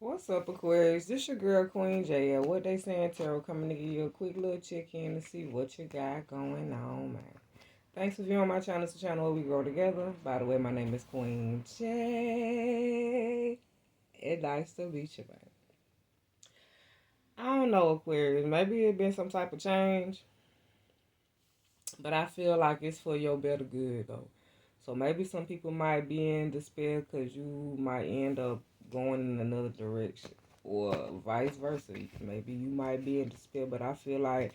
What's up, Aquarius? This your girl Queen J. What they saying, Tarot, coming to give you a quick little check-in to see what you got going on, man. Thanks for viewing my channel. It's a channel where we grow together. By the way, my name is Queen J. It's nice to meet you, man. I don't know, Aquarius. Maybe it been some type of change, but I feel like it's for your better good, though. So maybe some people might be in despair because you might end up going in another direction, or vice versa. Maybe you might be in despair, but I feel like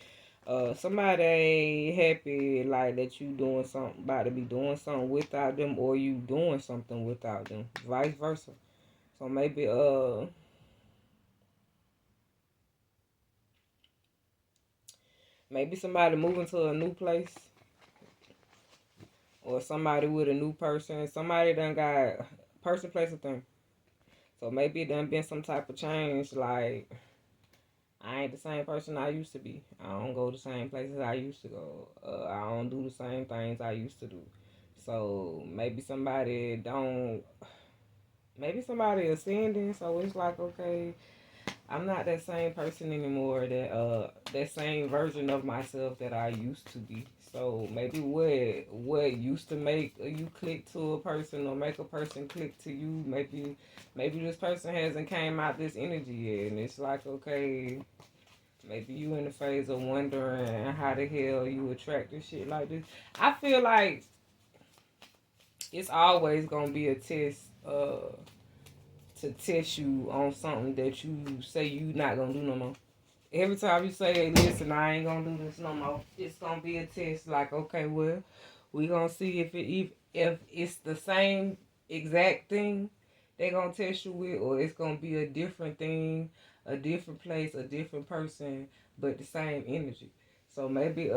somebody happy like that you doing something, about to be doing something without them, or you doing something without them, vice versa. So maybe somebody moving to a new place, or somebody with a new person. Somebody done got person, place, or thing. So maybe it done been some type of change. Like, I ain't the same person I used to be. I don't go the same places I used to go. I don't do the same things I used to do. So maybe somebody don't. Maybe somebody ascending. So it's like, okay, I'm not that same person anymore. That same version of myself that I used to be. So maybe what used to make you click to a person or make a person click to you, maybe this person hasn't came out this energy yet, and it's like, okay, maybe you in the phase of wondering how the hell you attracted shit like this. I feel like it's always gonna be a test. To test you on something that you say you not gonna do no more. Every time you say, hey, listen, I ain't gonna do this no more, it's gonna be a test. Like, okay, well, we gonna see if it's the same exact thing they gonna test you with, or it's gonna be a different thing, a different place, a different person, but the same energy. So maybe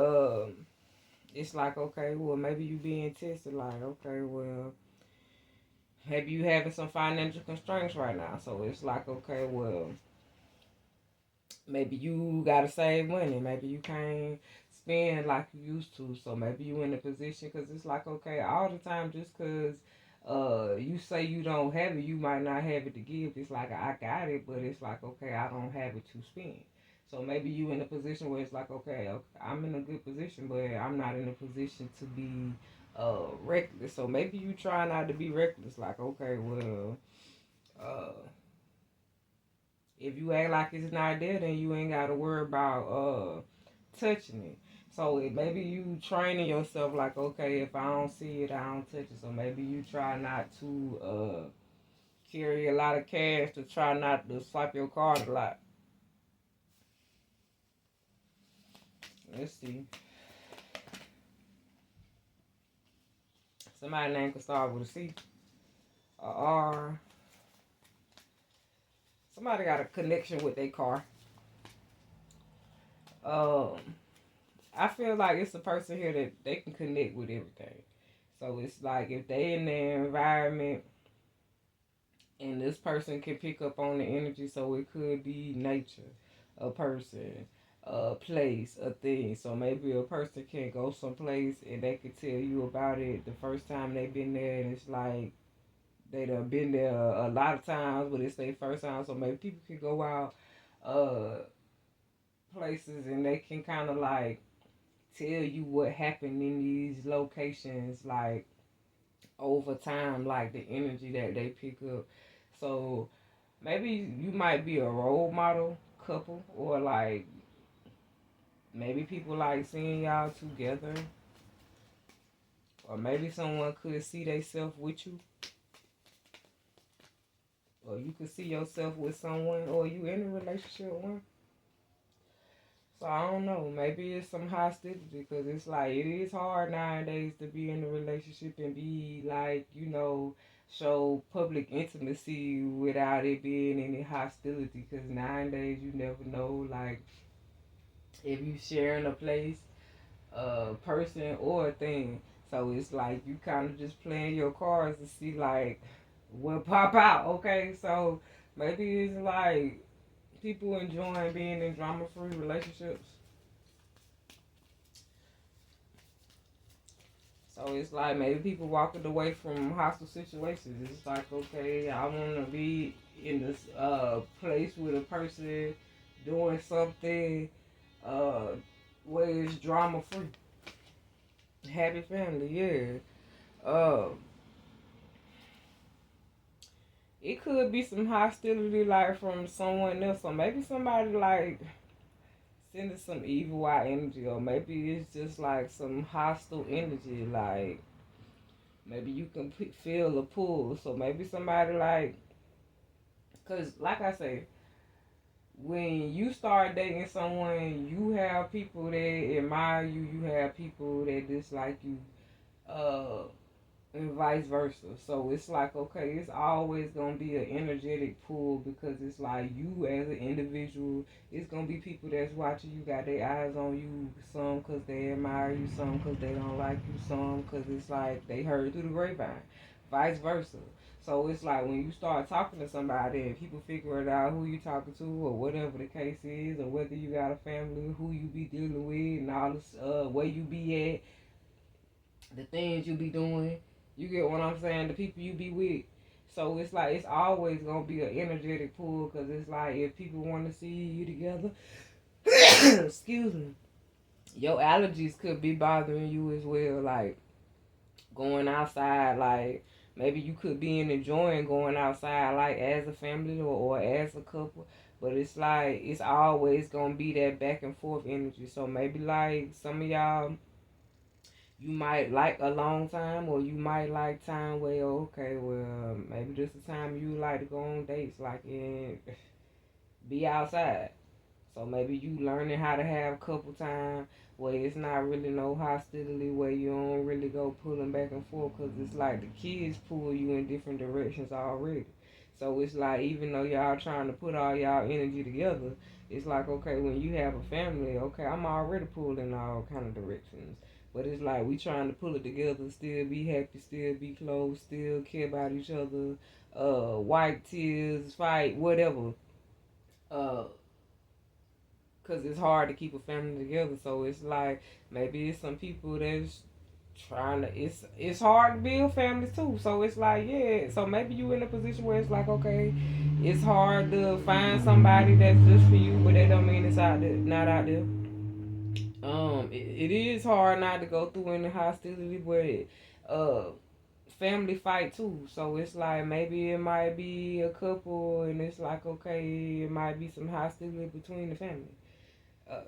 it's like, okay, well, maybe you being tested. Like, okay, well, maybe you having some financial constraints right now. So it's like, okay, well, maybe you gotta save money. Maybe you can't spend like you used to. So maybe you in a position, because it's like, okay, all the time, just because you say you don't have it, you might not have it to give. It's like, I got it, but it's like, okay, I don't have it to spend. So maybe you in a position where it's like, okay, I'm in a good position, but I'm not in a position to be reckless. So maybe you try not to be reckless. Like, okay, well, uh if you act like it's not there, then you ain't got to worry about touching it. So maybe you training yourself like, okay, if I don't see it, I don't touch it. So maybe you try not to carry a lot of cash, to try not to swipe your card a lot. Let's see. Somebody name can start with a C, a R. Somebody got a connection with their car. Um, I feel like it's a person here that they can connect with everything. So it's like if they in their environment and this person can pick up on the energy, so it could be nature, a person, a place, a thing. So maybe a person can go someplace and they can tell you about it the first time they've been there, and it's like they done been there a lot of times, but it's their first time. So maybe people can go out uh places and they can kind of like tell you what happened in these locations, like over time, like the energy that they pick up. So maybe you might be a role model couple, or like maybe people like seeing y'all together, or maybe someone could see themselves with you, or you could see yourself with someone, or you in a relationship with one. So I don't know. Maybe it's some hostility, because it's like it is hard nowadays to be in a relationship and be like, show public intimacy without it being any hostility. Because nowadays you never know, like, if you sharing a place, a person, or a thing. So it's like you kind of just playing your cards to see like what pop out. Okay, so maybe it's like people enjoying being in drama-free relationships. So it's like maybe people walking away from hostile situations. It's like, okay, I want to be in this place with a person doing something uh, where it's drama free. Happy family, yeah. It could be some hostility like from someone else, or maybe somebody like sending some evil eye energy, or maybe it's just like some hostile energy, like maybe you can feel a pull. So maybe somebody like, cause like I say, when you start dating someone, you have people that admire you, you have people that dislike you, uh, and vice versa. So it's like, okay, it's always gonna be an energetic pull because it's like you as an individual. It's gonna be people that's watching you, got their eyes on you. Some because they admire you, some because they don't like you, some because it's like they heard through the grapevine, vice versa. So it's like when you start talking to somebody and people figure it out who you talking to or whatever the case is, or whether you got a family, who you be dealing with, and all this, where you be at, the things you be doing. You get what I'm saying? The people you be with. So it's like it's always gonna be an energetic pull because it's like if people want to see you together, excuse me, your allergies could be bothering you as well. Like going outside, like maybe you could be enjoying going outside, like as a family or as a couple. But it's like it's always gonna be that back and forth energy. So maybe like some of y'all, you might like a long time, or you might like time where okay, well maybe this is the time you like to go on dates, like and be outside. So maybe you learning how to have couple time where it's not really no hostility, where you don't really go pulling back and forth, because it's like the kids pull you in different directions already. So it's like even though y'all trying to put all y'all energy together, it's like okay, when you have a family, okay, I'm already pulled in all kind of directions. But it's like we trying to pull it together, still be happy, still be close, still care about each other, wipe tears, fight, whatever. Uh, Cause it's hard to keep a family together. So it's like maybe it's some people that's trying to. It's hard to build families too. So it's like yeah. So maybe you in a position where it's like okay, it's hard to find somebody that's just for you, but that don't mean it's out there, not out there. It is hard not to go through any hostility, but family fight too. So it's like maybe it might be a couple, and it's like okay, it might be some hostility between the family.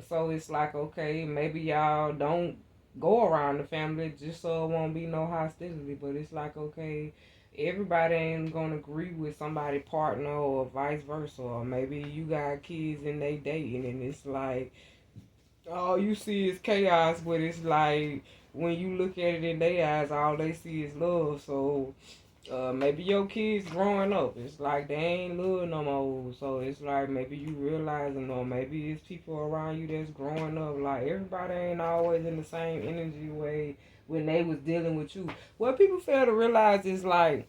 So it's like, okay, maybe y'all don't go around the family just so it won't be no hostility. But it's like, okay, everybody ain't gonna agree with somebody partner or vice versa. Or maybe you got kids and they dating and it's like all you see is chaos. But it's like when you look at it in their eyes, all they see is love. So maybe your kids growing up, it's like they ain't little no more. So it's like maybe you realizing, or maybe it's people around you that's growing up. Like everybody ain't always in the same energy way when they was dealing with you. What people fail to realize is like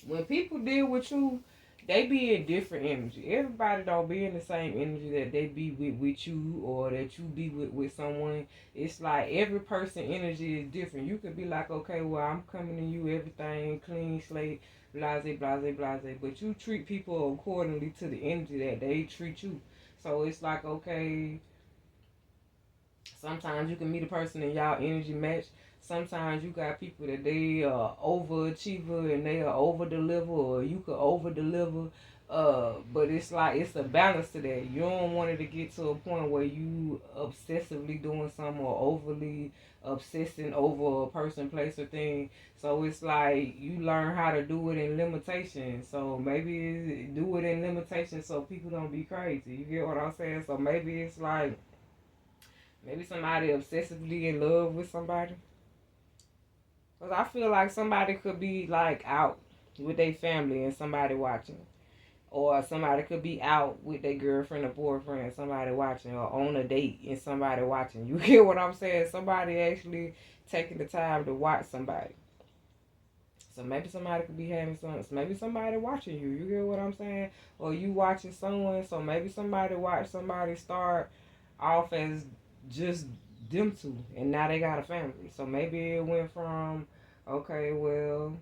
when people deal with you, they be in different energy. Everybody don't be in the same energy that they be with you or that you be with someone. It's like every person energy is different. You could be like, okay, well I'm coming to you everything clean slate, blase, blase, blase. But you treat people accordingly to the energy that they treat you. So it's like, okay, sometimes you can meet a person and y'all energy match. Sometimes you got people that they are overachiever and they are over deliver, or you could over deliver. But it's like it's a balance to that. You don't want it to get to a point where you obsessively doing something or overly obsessing over a person, place, or thing. So it's like you learn how to do it in limitation. So maybe do it in limitation so people don't be crazy. You get what I'm saying? So maybe it's like maybe somebody obsessively in love with somebody. Cause I feel like somebody could be like out with their family and somebody watching. Or somebody could be out with their girlfriend or boyfriend and somebody watching. Or on a date and somebody watching. You get what I'm saying? Somebody actually taking the time to watch somebody. So maybe somebody could be having some. Maybe somebody watching you. You get what I'm saying? Or you watching someone. So maybe somebody watch somebody start off as just them two, and now they got a family. So maybe it went from, okay, well,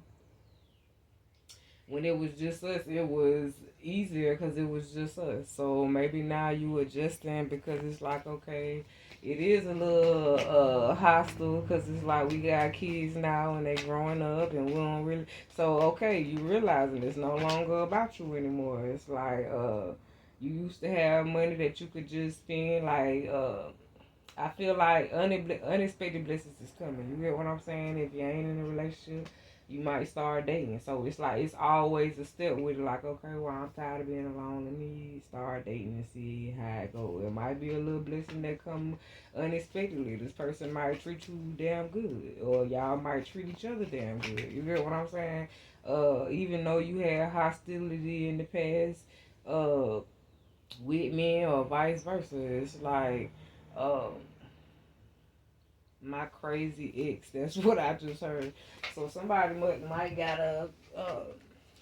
when it was just us, it was easier because it was just us. So maybe now you adjusting because it's like, okay, it is a little hostile because it's like we got kids now and they growing up and we don't really. So okay, you realizing it's no longer about you anymore. It's like you used to have money that you could just spend. Like I feel like unexpected blessings is coming. You get what I'm saying? If you ain't in a relationship, you might start dating. So it's like it's always a step with it. Like, okay, well, I'm tired of being alone. Let me start dating and see how it goes. It might be a little blessing that come unexpectedly. This person might treat you damn good, or y'all might treat each other damn good. You get what I'm saying? Even though you had hostility in the past, with men or vice versa, it's like, um my crazy ex. That's what I just heard. So somebody might got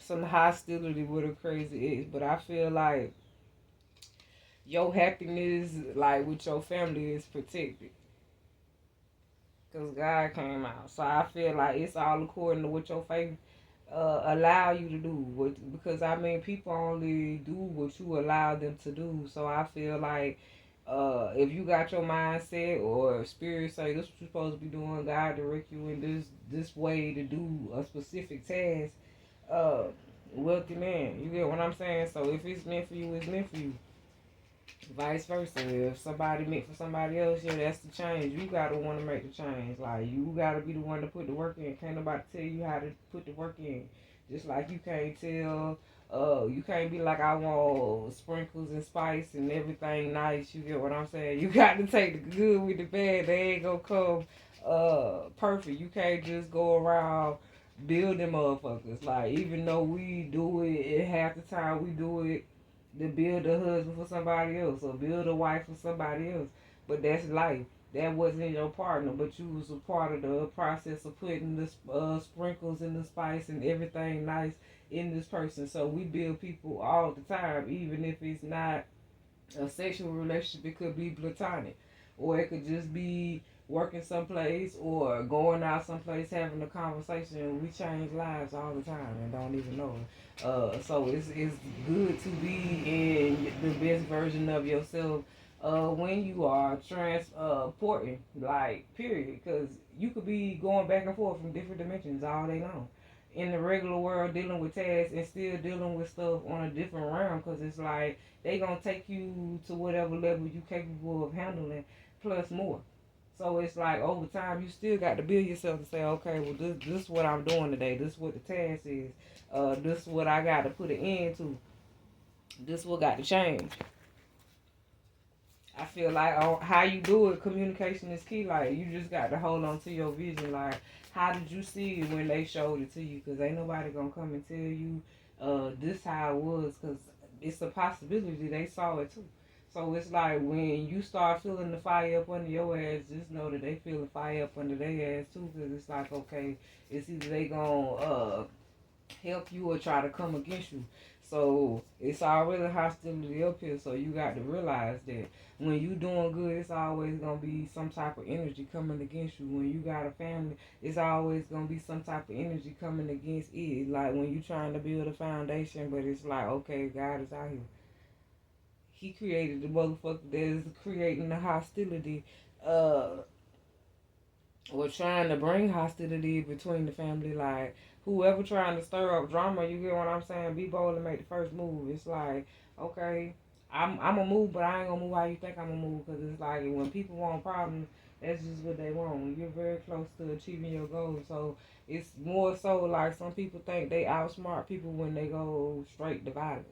some hostility with a crazy ex, but I feel like your happiness, like with your family, is protected. Cause God came out, so I feel like it's all according to what your faith allow you to do. Because I mean, people only do what you allow them to do. So I feel like if you got your mindset or spirit say this is what you're supposed to be doing, God direct you in this way to do a specific task. Uh, Wealthy man, you get what I'm saying? So if it's meant for you, it's meant for you. Vice versa. If somebody meant for somebody else, yeah, that's the change. You gotta want to make the change. Like you gotta be the one to put the work in. Can't nobody tell you how to put the work in. Just like you can't tell. You can't be like I want sprinkles and spice and everything nice. You get what I'm saying? You got to take the good with the bad. They ain't gonna come perfect. You can't just go around building motherfuckers. Like even though we do it, half the time we do it to build a husband for somebody else or build a wife for somebody else. But that's life. That wasn't your partner, but you was a part of the process of putting the sprinkles and the spice and everything nice in this person. So we build people all the time, even if it's not a sexual relationship. It could be platonic, or it could just be working someplace or going out someplace having a conversation. We change lives all the time and don't even know it. So it's good to be in the best version of yourself when you are transporting, like, period. Because you could be going back and forth from different dimensions all day long. In the regular world, dealing with tasks and still dealing with stuff on a different realm, because it's like they gonna take you to whatever level you capable of handling, plus more. So it's like over time you still got to build yourself to say, okay, well this is what I'm doing today. This is what the task is. This is what I got to put an end to. This is what got to change. I feel like on how you do it, communication is key. Like you just got to hold on to your vision. Like how did you see it when they showed it to you? Because ain't nobody gonna come and tell you this how it was. Because it's a possibility they saw it too. So it's like when you start feeling the fire up under your ass, just know that they feel the fire up under their ass too. Because it's like, okay, it's either they gonna help you or try to come against you. So it's already hostility up here. So you got to realize that when you doing good, it's always gonna be some type of energy coming against you. When you got a family, it's always gonna be some type of energy coming against it. Like when you trying to build a foundation, but it's like, okay, God is out here. He created the motherfucker that is creating the hostility, or trying to bring hostility between the family. Like whoever trying to stir up drama, you get what I'm saying? Be bold and make the first move. It's like, okay, I'm gonna move, but I ain't gonna move how you think I'm gonna move. Because it's like when people want problems, that's just what they want. You're very close to achieving your goals. So it's more so like some people think they outsmart people when they go straight to violence.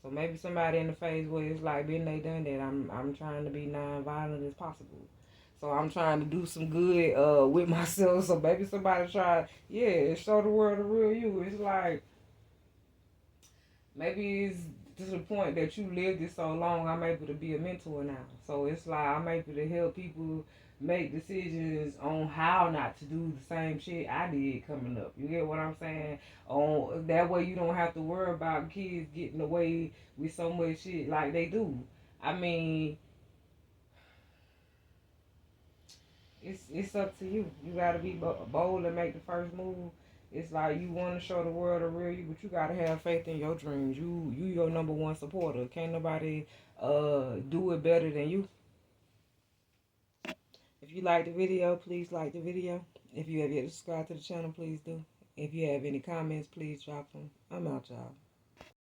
So maybe somebody in the phase where it's like, been they done that. I'm trying to be non-violent as possible. So I'm trying to do some good with myself. So maybe somebody try, yeah, show the world the real you. It's like maybe it's to the point that you lived it so long. I'm able to be a mentor now. So it's like I'm able to help people make decisions on how not to do the same shit I did coming up. You get what I'm saying? On that way you don't have to worry about kids getting away with so much shit like they do. I mean, It's up to you. You gotta be bold and make the first move. It's like you want to show the world the real you, but you gotta have faith in your dreams. You your number one supporter. Can't nobody do it better than you. If you like the video, please like the video. If you have yet to subscribe to the channel, please do. If you have any comments, please drop them. I'm out, y'all.